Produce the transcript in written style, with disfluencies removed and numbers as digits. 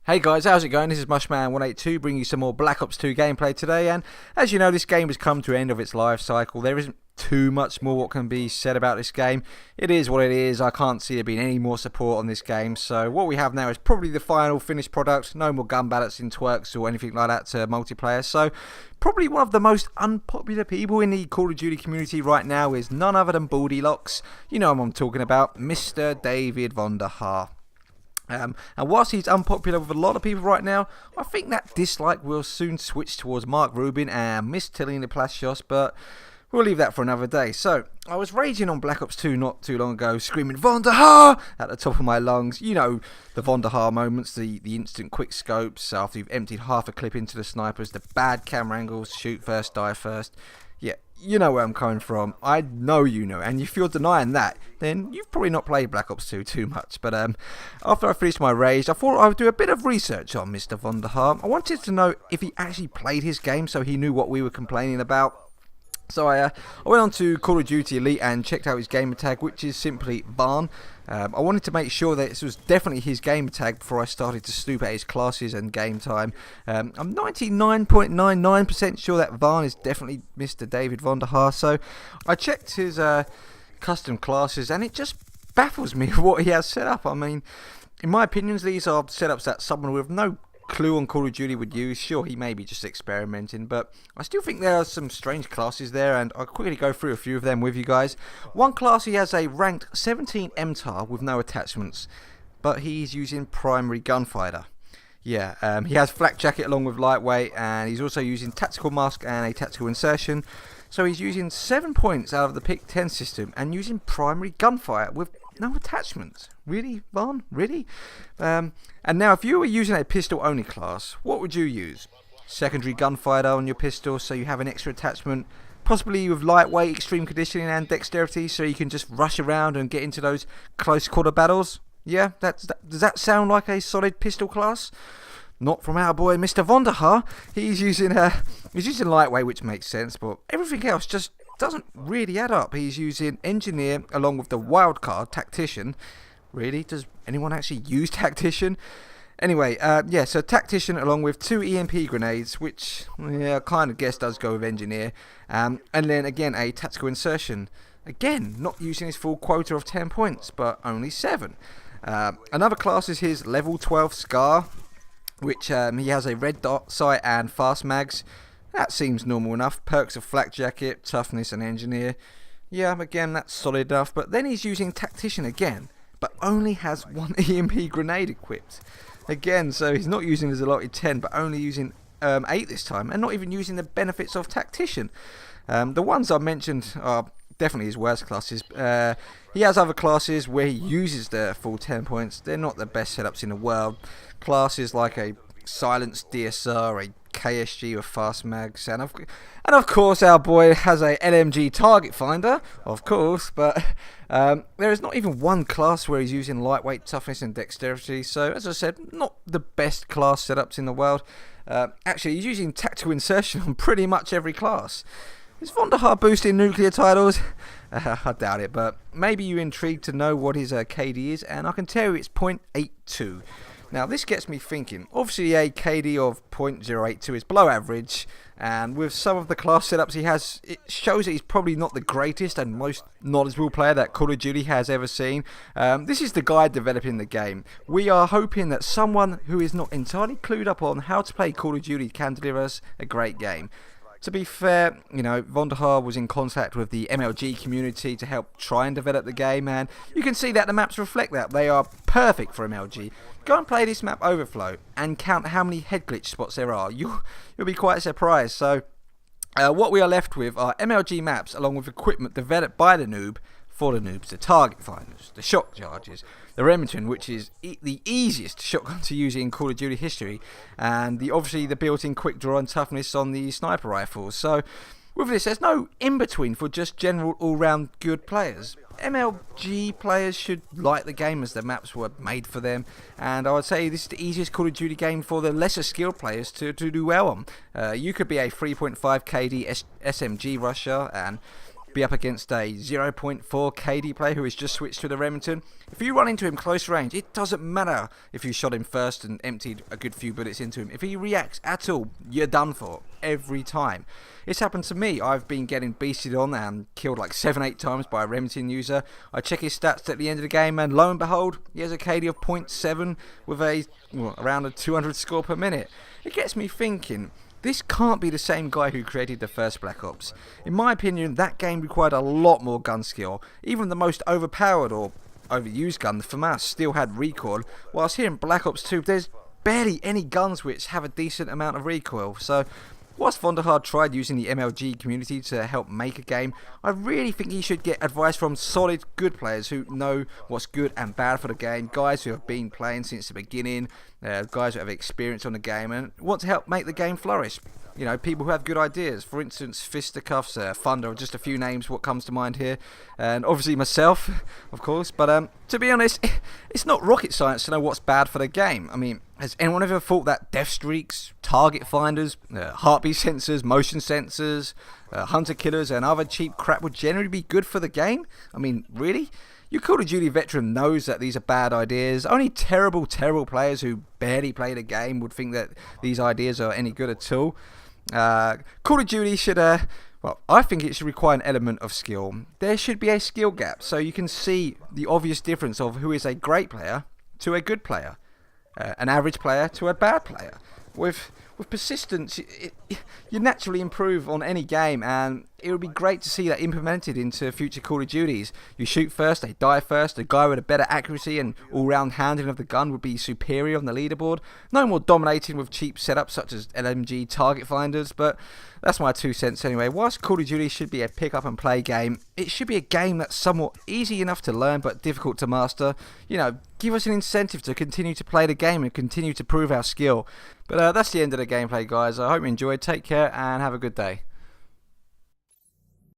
Hey guys, how's it going? This is Mushman182 bringing you some more Black Ops 2 gameplay today, and as you know, this game has come to the end of its life cycle. There isn't too much more what can be said about this game. It is what it is. I can't see there being any more support on this game, so what we have now is probably the final finished product. No more gun balancing twerks or anything like that to multiplayer, so probably one of the most unpopular people in the Call of Duty community right now is none other than Baldylocks. You know who I'm talking about, Mr. David Vonderhaar. And whilst he's unpopular with a lot of people right now, I think that dislike will soon switch towards Mark Rubin and Miss Tilly Palacios, but we'll leave that for another day. So, I was raging on Black Ops 2 not too long ago, screaming Vonderhaar at the top of my lungs. You know, the Vonderhaar moments, the instant quick scopes after you've emptied half a clip into the snipers, the bad camera angles, shoot first, die first. Yeah, you know where I'm coming from. I know you know, and if you're denying that, then you've probably not played Black Ops 2 too much. But after I finished my rage, I thought I would do a bit of research on Mr. Vonderhaar. I wanted to know if he actually played his game so he knew what we were complaining about. So I went on to Call of Duty Elite and checked out his gamer tag, which is simply Varn. I wanted to make sure that this was definitely his gamer tag before I started to snoop at his classes and game time. I'm 99.99% sure that Varn is definitely Mr. David Vonderhaar. So I checked his custom classes, and it just baffles me what he has set up. I mean, in my opinions, these are setups that someone with no clue on Call of Duty would use. Sure, he may be just experimenting, but I still think there are some strange classes there, and I'll quickly go through a few of them with you guys. One class, he has a ranked 17 MTAR with no attachments, but he's using primary gunfighter. Yeah, he has flak jacket along with lightweight, and he's also using tactical mask and a tactical insertion. So he's using 7 points out of the pick 10 system and using primary gunfire with no attachments. Really, Varn? Really? And now, if you were using a pistol-only class, what would you use? Secondary gunfighter on your pistol, so you have an extra attachment, possibly with lightweight, extreme conditioning, and dexterity, so you can just rush around and get into those close quarter battles. Yeah, does that sound like a solid pistol class? Not from our boy Mr. Vonderhaar. He's using lightweight, which makes sense, but everything else just doesn't really add up. He's using engineer along with the wildcard tactician. Really? Does anyone actually use tactician? Anyway, yeah, so tactician along with 2 EMP grenades, which I kind of guess does go with engineer, and then again a tactical insertion. Again, not using his full quota of 10 points, but only 7. Another class is his level 12 Scar, which he has a red dot sight and fast mags. That seems normal enough. Perks of flak jacket, toughness, and engineer. Yeah, again, that's solid enough. But then he's using tactician again, but only has 1 EMP grenade equipped. Again, so he's not using his allotted 10, but only using 8 this time, and not even using the benefits of tactician. The ones I mentioned are definitely his worst classes. He has other classes where he uses the full 10 points. They're not the best setups in the world. Classes like a silenced DSR, a KSG with fast mags, and of course our boy has a LMG target finder, of course, but there is not even one class where he's using lightweight, toughness, and dexterity. So as I said, not the best class setups in the world. Actually, he's using tactical insertion on pretty much every class. Is Vonderhaar boosting nuclear titles? I doubt it, but maybe you're intrigued to know what his KD is, and I can tell you it's 0.82. Now, this gets me thinking. Obviously, a KD of 0.082 is below average, and with some of the class setups he has, it shows that he's probably not the greatest and most knowledgeable player that Call of Duty has ever seen. This is the guy developing the game. We are hoping that someone who is not entirely clued up on how to play Call of Duty can deliver us a great game. To be fair, you know, Vonderhaar was in contact with the MLG community to help try and develop the game, and you can see that the maps reflect that. They are perfect for MLG. Go and play this map Overflow and count how many head glitch spots there are. You'll be quite surprised. So, what we are left with are MLG maps along with equipment developed by the noob for the noobs, the target finders, the shock charges, the Remington, which is the easiest shotgun to use in Call of Duty history, and obviously the built-in quick draw and toughness on the sniper rifles. So with this, there's no in-between for just general all-round good players. MLG players should like the game as the maps were made for them, and I would say this is the easiest Call of Duty game for the lesser skilled players to do well on. You could be a 3.5 KD SMG rusher and be up against a 0.4 KD player who has just switched to the Remington. If you run into him close range, it doesn't matter if you shot him first and emptied a good few bullets into him. If he reacts at all, you're done for every time. It's happened to me. I've been getting beasted on and killed like 7-8 times by a Remington user. I check his stats at the end of the game and lo and behold, he has a KD of 0.7 with around a 200 score per minute. It gets me thinking, this can't be the same guy who created the first Black Ops. In my opinion, that game required a lot more gun skill. Even the most overpowered or overused gun, the FAMAS, still had recoil, whilst here in Black Ops 2, there's barely any guns which have a decent amount of recoil. So, whilst Vonderhaar tried using the MLG community to help make a game, I really think he should get advice from solid, good players who know what's good and bad for the game, guys who have been playing since the beginning, guys who have experience on the game and want to help make the game flourish. You know, people who have good ideas. For instance, Fisticuffs, Thunder, just a few names what comes to mind here. And obviously myself, of course. But to be honest, it's not rocket science to know what's bad for the game. I mean, has anyone ever thought that death streaks, target finders, heartbeat sensors, motion sensors, hunter killers and other cheap crap would generally be good for the game? I mean, really? Your Call of Duty veteran knows that these are bad ideas. Only terrible players who barely play the game would think that these ideas are any good at all. Call of Duty should, well, I think it should require an element of skill. There should be a skill gap so you can see the obvious difference of who is a great player to a good player, an average player to a bad player. With persistence, you naturally improve on any game, and it would be great to see that implemented into future Call of Duties. You shoot first, they die first. A guy with a better accuracy and all-round handling of the gun would be superior on the leaderboard. No more dominating with cheap setups such as LMG target finders, but that's my 2 cents anyway. Whilst Call of Duty should be a pick-up-and-play game, it should be a game that's somewhat easy enough to learn but difficult to master. You know, give us an incentive to continue to play the game and continue to prove our skill. But that's the end of the gameplay, guys. I hope you enjoyed. Take care and have a good day.